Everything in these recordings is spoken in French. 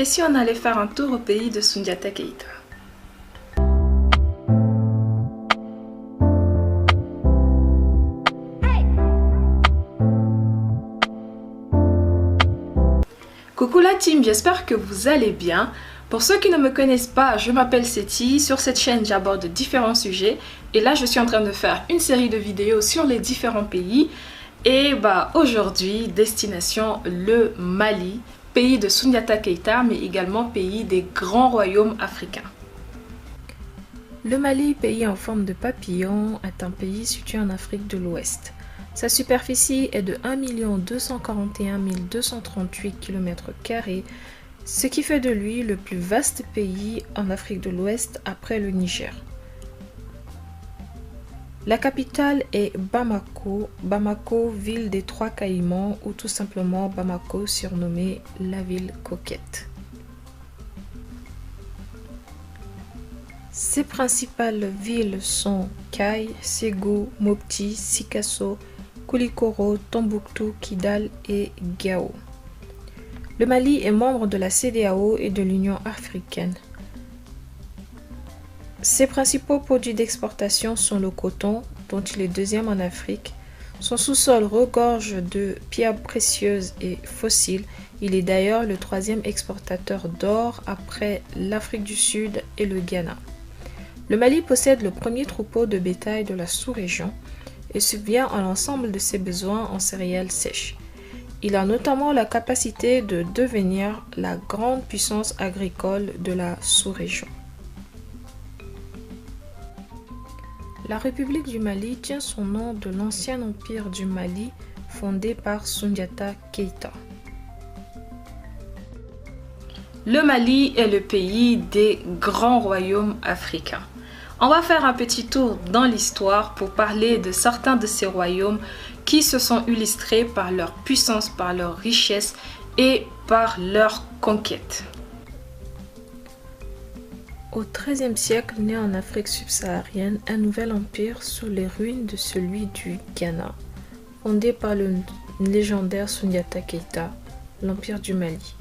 Et si on allait faire un tour au pays de Soundiata Keita? Coucou la team, j'espère que vous allez bien. Pour ceux qui ne me connaissent pas, je m'appelle Seti. Sur cette chaîne, j'aborde différents sujets. Et là, je suis en train de faire une série de vidéos sur les différents pays. Et aujourd'hui, destination le Mali, pays de Soundiata Keita, mais également pays des grands royaumes africains. Le Mali, pays en forme de papillon, est un pays situé en Afrique de l'Ouest. Sa superficie est de 1 241 238 km², ce qui fait de lui le plus vaste pays en Afrique de l'Ouest après le Niger. La capitale est Bamako, Bamako, ville des Trois Caïmans, ou tout simplement Bamako, surnommée la ville coquette. Ses principales villes sont Kay, Ségou, Mopti, Sikasso, Koulikoro, Tombouctou, Kidal et Gao. Le Mali est membre de la CEDEAO et de l'Union africaine. Ses principaux produits d'exportation sont le coton, dont il est deuxième en Afrique. Son sous-sol regorge de pierres précieuses et fossiles. Il est d'ailleurs le troisième exportateur d'or après l'Afrique du Sud et le Ghana. Le Mali possède le premier troupeau de bétail de la sous-région et subvient à l'ensemble de ses besoins en céréales sèches. Il a notamment la capacité de devenir la grande puissance agricole de la sous-région. La République du Mali tient son nom de l'ancien empire du Mali fondé par Soundiata Keita. Le Mali est le pays des grands royaumes africains. On va faire un petit tour dans l'histoire pour parler de certains de ces royaumes qui se sont illustrés par leur puissance, par leur richesse et par leur conquête. Au XIIIe siècle, né en Afrique subsaharienne, un nouvel empire sous les ruines de celui du Ghana, fondé par le légendaire Soundiata Keita, l'empire du Mali.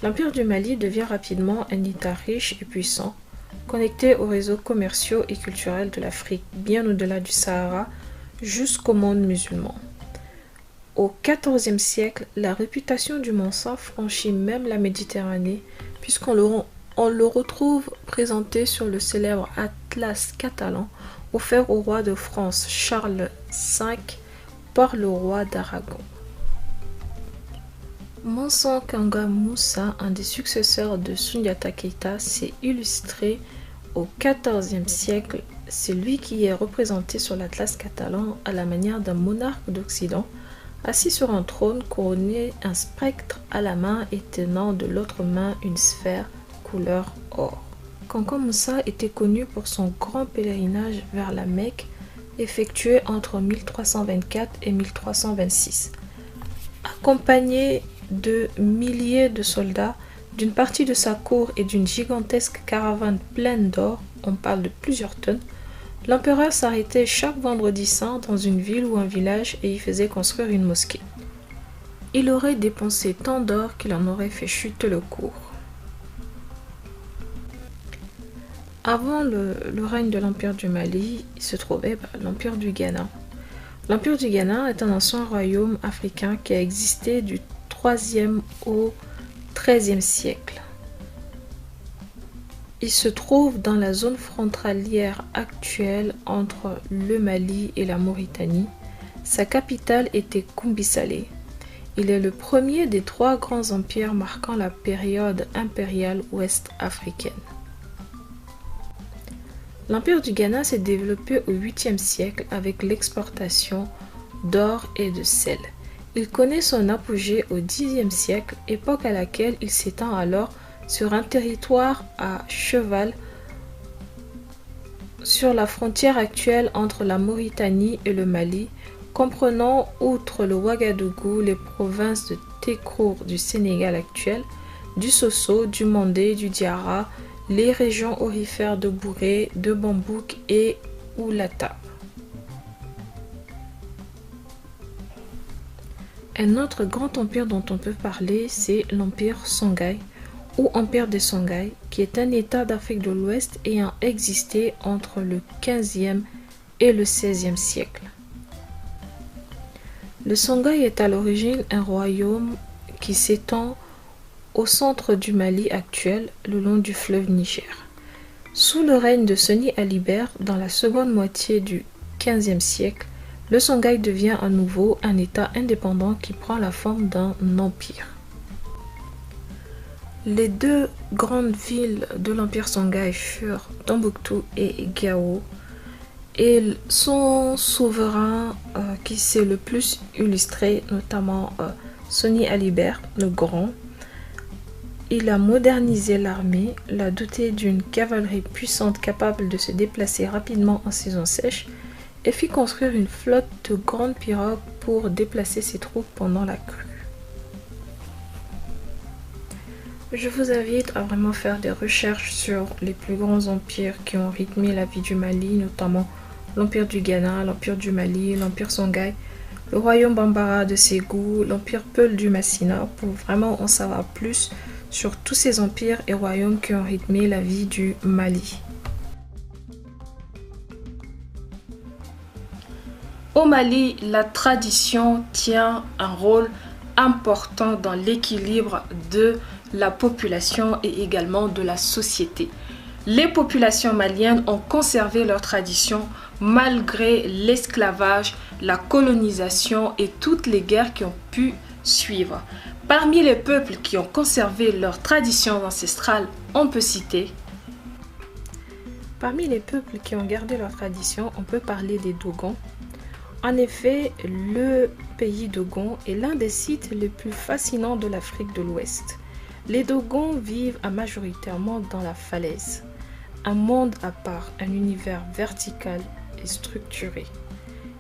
L'empire du Mali devient rapidement un État riche et puissant, connecté aux réseaux commerciaux et culturels de l'Afrique, bien au-delà du Sahara, jusqu'au monde musulman. Au XIVe siècle, la réputation du Mansa franchit même la Méditerranée, puisqu'on le retrouve présenté sur le célèbre atlas catalan offert au roi de France Charles V par le roi d'Aragon. Mansa Kanga Moussa, un des successeurs de Soundiata Keita, s'est illustré au XIVe siècle. C'est lui qui est représenté sur l'atlas catalan à la manière d'un monarque d'Occident, assis sur un trône couronné, un spectre à la main et tenant de l'autre main une sphère couleur or. Kanga Moussa était connu pour son grand pèlerinage vers la Mecque, effectué entre 1324 et 1326. Accompagné de milliers de soldats, d'une partie de sa cour et d'une gigantesque caravane pleine d'or, on parle de plusieurs tonnes, l'empereur s'arrêtait chaque vendredi saint dans une ville ou un village et y faisait construire une mosquée. Il aurait dépensé tant d'or qu'il en aurait fait chuter le cours. Avant le règne de l'empire du Mali, il se trouvait l'empire du Ghana. L'empire du Ghana est un ancien royaume africain qui a existé du 3e au 13e siècle. Il se trouve dans la zone frontalière actuelle entre le Mali et la Mauritanie. Sa capitale était Koumbi-Salé. Il est le premier des trois grands empires marquant la période impériale ouest-africaine. L'empire du Ghana s'est développé au 8e siècle avec l'exportation d'or et de sel. Il connaît son apogée au Xe siècle, époque à laquelle il s'étend alors sur un territoire à cheval sur la frontière actuelle entre la Mauritanie et le Mali, comprenant, outre le Ouagadougou, les provinces de Tekrour du Sénégal actuel, du Sosso, du Mandé, du Diarra, les régions aurifères de Bouré, de Bambouk et Oulata. Un autre grand empire dont on peut parler, c'est l'empire Songhai, ou empire des Songhai, qui est un État d'Afrique de l'Ouest ayant existé entre le 15e et le 16e siècle. Le Songhai est à l'origine un royaume qui s'étend au centre du Mali actuel, le long du fleuve Niger. Sous le règne de Soni Alibert, dans la seconde moitié du XVe siècle, le Songhai devient à nouveau un État indépendant qui prend la forme d'un empire. Les deux grandes villes de l'empire Songhai furent Tombouctou et Gao, et son souverain qui s'est le plus illustré, notamment Soni Alibert le Grand. Il a modernisé l'armée, l'a dotée d'une cavalerie puissante capable de se déplacer rapidement en saison sèche et fit construire une flotte de grandes pirogues pour déplacer ses troupes pendant la crue. Je vous invite à vraiment faire des recherches sur les plus grands empires qui ont rythmé la vie du Mali, notamment l'empire du Ghana, l'empire du Mali, l'empire Songhai, le royaume Bambara de Ségou, l'empire Peul du Massina, pour vraiment en savoir plus sur tous ces empires et royaumes qui ont rythmé la vie du Mali. Au Mali, la tradition tient un rôle important dans l'équilibre de la population et également de la société. Les populations maliennes ont conservé leur tradition malgré l'esclavage, la colonisation et toutes les guerres qui ont pu suivre. Parmi les peuples qui ont conservé leurs traditions ancestrales, on peut citer. Parmi les peuples qui ont gardé leurs traditions, on peut parler des Dogons. En effet, le pays Dogon est l'un des sites les plus fascinants de l'Afrique de l'Ouest. Les Dogons vivent majoritairement dans la falaise, un monde à part, un univers vertical et structuré.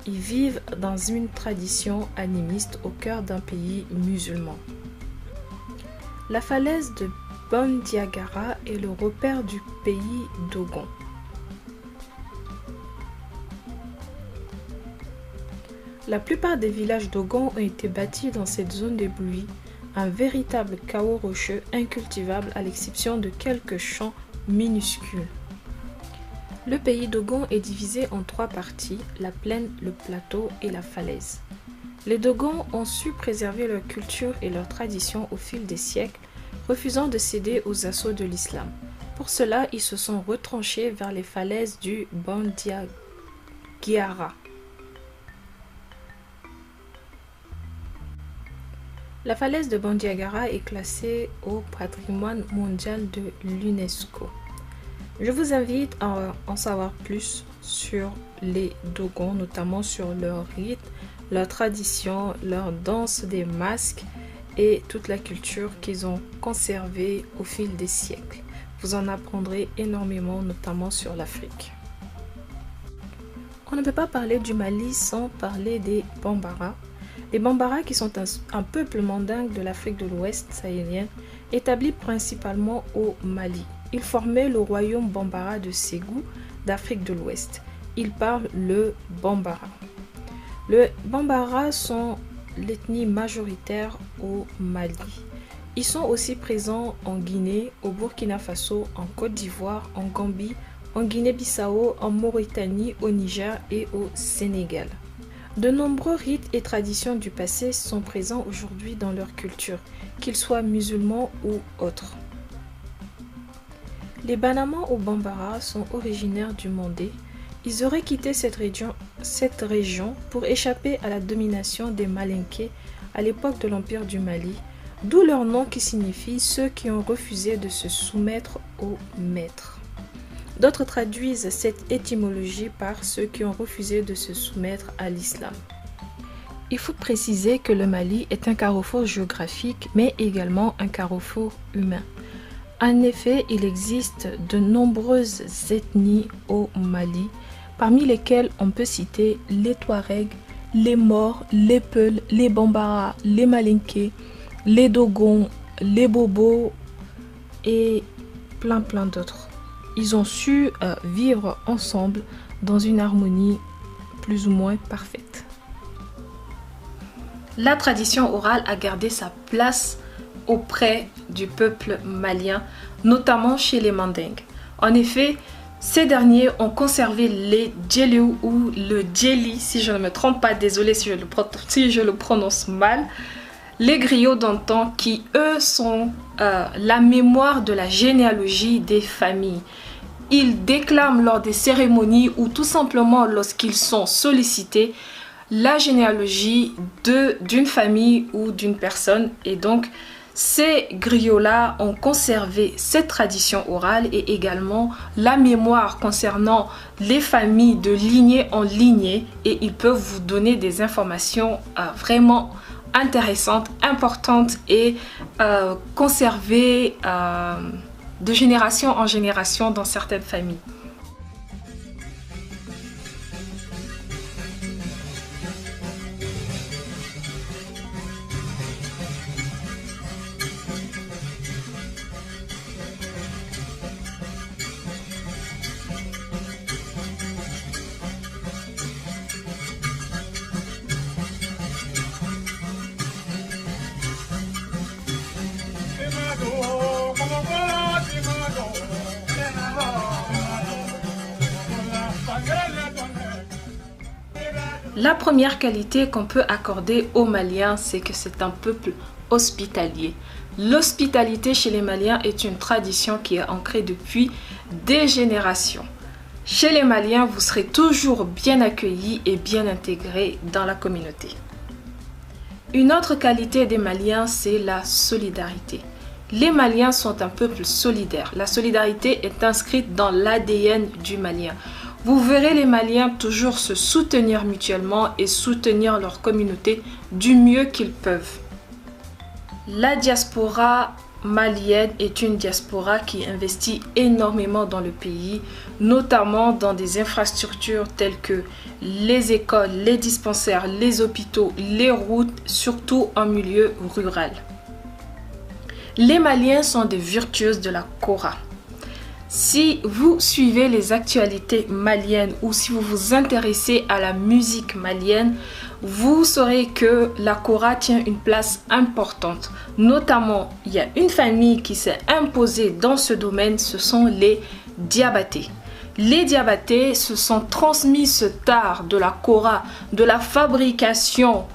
Ils vivent dans une tradition animiste au cœur d'un pays musulman. La falaise de Bandiagara est le repère du pays Dogon. La plupart des villages Dogon ont été bâtis dans cette zone d'éblouis, un véritable chaos rocheux incultivable à l'exception de quelques champs minuscules. Le pays Dogon est divisé en trois parties, la plaine, le plateau et la falaise. Les Dogons ont su préserver leur culture et leurs traditions au fil des siècles, refusant de céder aux assauts de l'islam. Pour cela, ils se sont retranchés vers les falaises du Bandiagara. La falaise de Bandiagara est classée au patrimoine mondial de l'UNESCO. Je vous invite à en savoir plus sur les Dogons, notamment sur leur rite, leur tradition, leur danse des masques et toute la culture qu'ils ont conservée au fil des siècles. Vous en apprendrez énormément, notamment sur l'Afrique. On ne peut pas parler du Mali sans parler des Bambara. Les Bambara, qui sont un peuple mandingue de l'Afrique de l'Ouest sahélienne, établi principalement au Mali. Ils formaient le royaume Bambara de Ségou d'Afrique de l'Ouest. Ils parlent le Bambara. Les Bambara sont l'ethnie majoritaire au Mali. Ils sont aussi présents en Guinée, au Burkina Faso, en Côte d'Ivoire, en Gambie, en Guinée-Bissau, en Mauritanie, au Niger et au Sénégal. De nombreux rites et traditions du passé sont présents aujourd'hui dans leur culture, qu'ils soient musulmans ou autres. Les Banama ou Bambara sont originaires du Mandé. Ils auraient quitté cette région pour échapper à la domination des Malinké à l'époque de l'Empire du Mali, d'où leur nom qui signifie ceux qui ont refusé de se soumettre au maître. D'autres traduisent cette étymologie par ceux qui ont refusé de se soumettre à l'islam. Il faut préciser que le Mali est un carrefour géographique, mais également un carrefour humain. En effet, il existe de nombreuses ethnies au Mali, parmi lesquelles on peut citer les Touaregs, les Maures, les Peuls, les Bambara, les Malinké, les Dogons, les Bobos et plein d'autres. Ils ont su vivre ensemble dans une harmonie plus ou moins parfaite. La tradition orale a gardé sa place auprès du peuple malien, notamment chez les Mandingues. En effet, ces derniers ont conservé les djeli ou le djeli, si je ne me trompe pas, désolé si je le prononce mal, les griots d'antan qui, eux, sont la mémoire de la généalogie des familles. Ils déclament lors des cérémonies ou tout simplement lorsqu'ils sont sollicités la généalogie d'une famille ou d'une personne. Et donc, ces griots-là ont conservé cette tradition orale et également la mémoire concernant les familles de lignée en lignée. Et ils peuvent vous donner des informations vraiment intéressantes, importantes et conservées de génération en génération dans certaines familles. La première qualité qu'on peut accorder aux Maliens, c'est que c'est un peuple hospitalier. L'hospitalité chez les Maliens est une tradition qui est ancrée depuis des générations. Chez les Maliens, vous serez toujours bien accueillis et bien intégrés dans la communauté. Une autre qualité des Maliens, c'est la solidarité. Les Maliens sont un peuple solidaire. La solidarité est inscrite dans l'ADN du Malien. Vous verrez les Maliens toujours se soutenir mutuellement et soutenir leur communauté du mieux qu'ils peuvent. La diaspora malienne est une diaspora qui investit énormément dans le pays, notamment dans des infrastructures telles que les écoles, les dispensaires, les hôpitaux, les routes, surtout en milieu rural. Les Maliens sont des virtuoses de la kora. Si vous suivez les actualités maliennes ou si vous vous intéressez à la musique malienne, vous saurez que la kora tient une place importante. Notamment, il y a une famille qui s'est imposée dans ce domaine, ce sont les Diabaté. Les Diabaté se sont transmis ce art de la kora, de la fabrication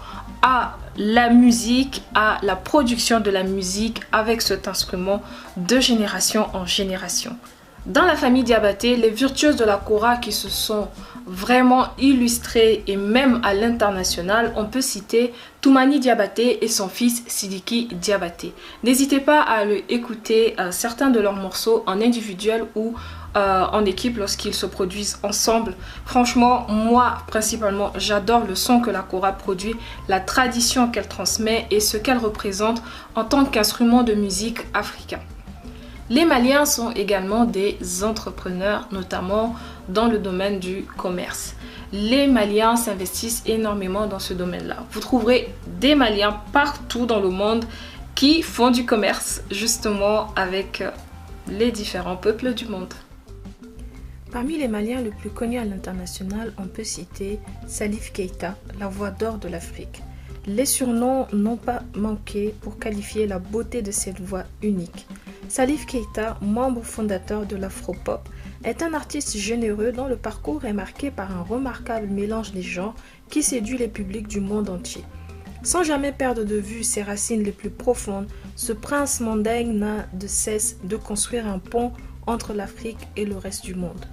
à la musique, à la production de la musique avec cet instrument de génération en génération. Dans la famille Diabaté, les virtuoses de la kora qui se sont vraiment illustrées et même à l'international, on peut citer Toumani Diabaté et son fils Sidiki Diabaté. N'hésitez pas à aller écouter certains de leurs morceaux en individuel ou en équipe lorsqu'ils se produisent ensemble. Franchement, moi principalement, j'adore le son que la kora produit, la tradition qu'elle transmet et ce qu'elle représente en tant qu'instrument de musique africain. Les Maliens sont également des entrepreneurs, notamment dans le domaine du commerce. Les Maliens s'investissent énormément dans ce domaine-là. Vous trouverez des Maliens partout dans le monde qui font du commerce, justement avec les différents peuples du monde. Parmi les Maliens les plus connus à l'international, on peut citer Salif Keita, la voix d'or de l'Afrique. Les surnoms n'ont pas manqué pour qualifier la beauté de cette voix unique. Salif Keita, membre fondateur de l'Afropop, est un artiste généreux dont le parcours est marqué par un remarquable mélange des genres qui séduit les publics du monde entier. Sans jamais perdre de vue ses racines les plus profondes, ce prince mandingue n'a de cesse de construire un pont entre l'Afrique et le reste du monde.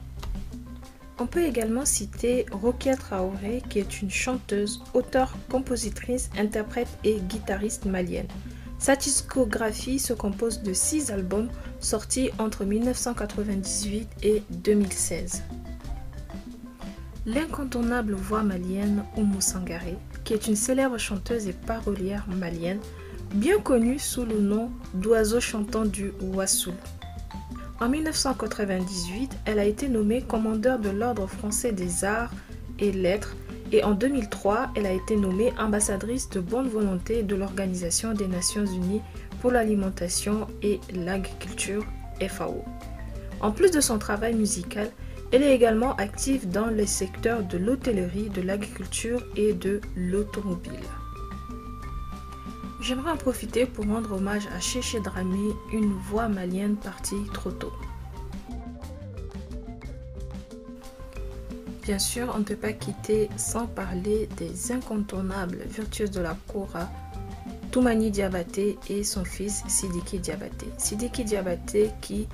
On peut également citer Rokia Traoré, qui est une chanteuse, auteure, compositrice, interprète et guitariste malienne. Sa discographie se compose de 6 albums sortis entre 1998 et 2016. L'incontournable voix malienne Oumou Sangaré, qui est une célèbre chanteuse et parolière malienne, bien connue sous le nom d'oiseau chantant du Wassoul. En 1998, elle a été nommée commandeur de l'Ordre français des arts et lettres et en 2003, elle a été nommée ambassadrice de bonne volonté de l'Organisation des Nations Unies pour l'alimentation et l'agriculture, FAO. En plus de son travail musical, elle est également active dans les secteurs de l'hôtellerie, de l'agriculture et de l'automobile. J'aimerais en profiter pour rendre hommage à Cheche Dramé, une voix malienne partie trop tôt. Bien sûr, on ne peut pas quitter sans parler des incontournables virtuoses de la kora, Toumani Diabaté et son fils Sidiki Diabaté. Sidiki Diabaté qui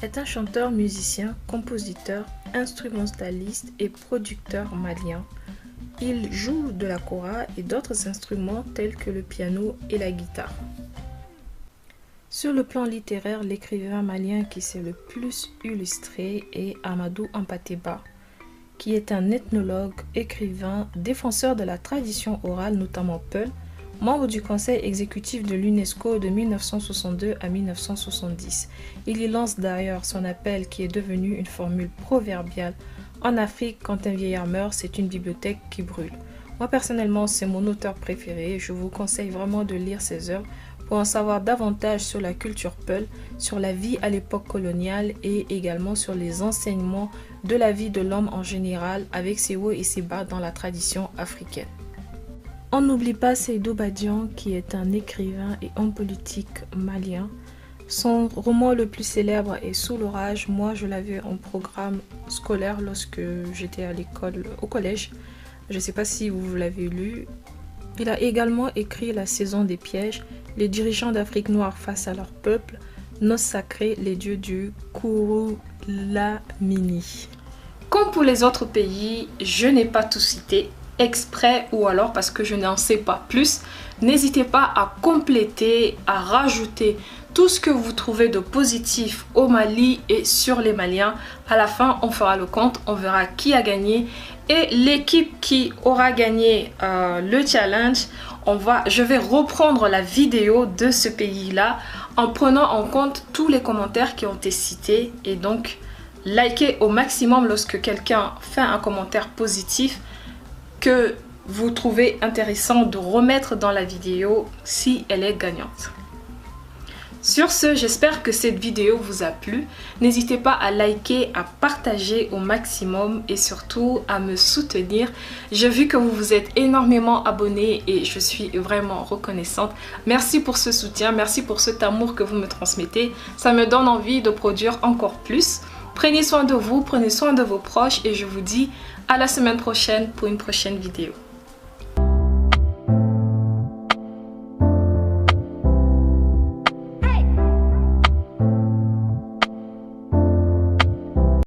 est un chanteur, musicien, compositeur, instrumentaliste et producteur malien. Il joue de la kora et d'autres instruments tels que le piano et la guitare. Sur le plan littéraire, l'écrivain malien qui s'est le plus illustré est Amadou Hampâté-Bâ, qui est un ethnologue, écrivain, défenseur de la tradition orale, notamment Peul, membre du conseil exécutif de l'UNESCO de 1962 à 1970. Il y lance d'ailleurs son appel qui est devenu une formule proverbiale. En Afrique, quand un vieillard meurt, c'est une bibliothèque qui brûle. Moi personnellement, c'est mon auteur préféré. Je vous conseille vraiment de lire ses œuvres pour en savoir davantage sur la culture Peul, sur la vie à l'époque coloniale et également sur les enseignements de la vie de l'homme en général avec ses hauts et ses bas dans la tradition africaine. On n'oublie pas Seydou Badian qui est un écrivain et homme politique malien. Son roman le plus célèbre est Sous l'orage. Moi, je l'avais en programme scolaire lorsque j'étais à l'école, au collège. Je ne sais pas si vous l'avez lu. Il a également écrit La saison des pièges, Les dirigeants d'Afrique noire face à leur peuple, Nos sacrés, les dieux du Kouroulamini. Comme pour les autres pays, je n'ai pas tout cité, exprès ou alors parce que je n'en sais pas plus. N'hésitez pas à compléter, à rajouter tout ce que vous trouvez de positif au Mali et sur les Maliens. À la fin, on fera le compte, on verra qui a gagné. Et l'équipe qui aura gagné le challenge, je vais reprendre la vidéo de ce pays-là en prenant en compte tous les commentaires qui ont été cités. Et donc, likez au maximum lorsque quelqu'un fait un commentaire positif que vous trouvez intéressant de remettre dans la vidéo si elle est gagnante. Sur ce, j'espère que cette vidéo vous a plu. N'hésitez pas à liker, à partager au maximum et surtout à me soutenir. J'ai vu que vous vous êtes énormément abonnés et je suis vraiment reconnaissante. Merci pour ce soutien, merci pour cet amour que vous me transmettez. Ça me donne envie de produire encore plus. Prenez soin de vous, prenez soin de vos proches et je vous dis à la semaine prochaine pour une prochaine vidéo.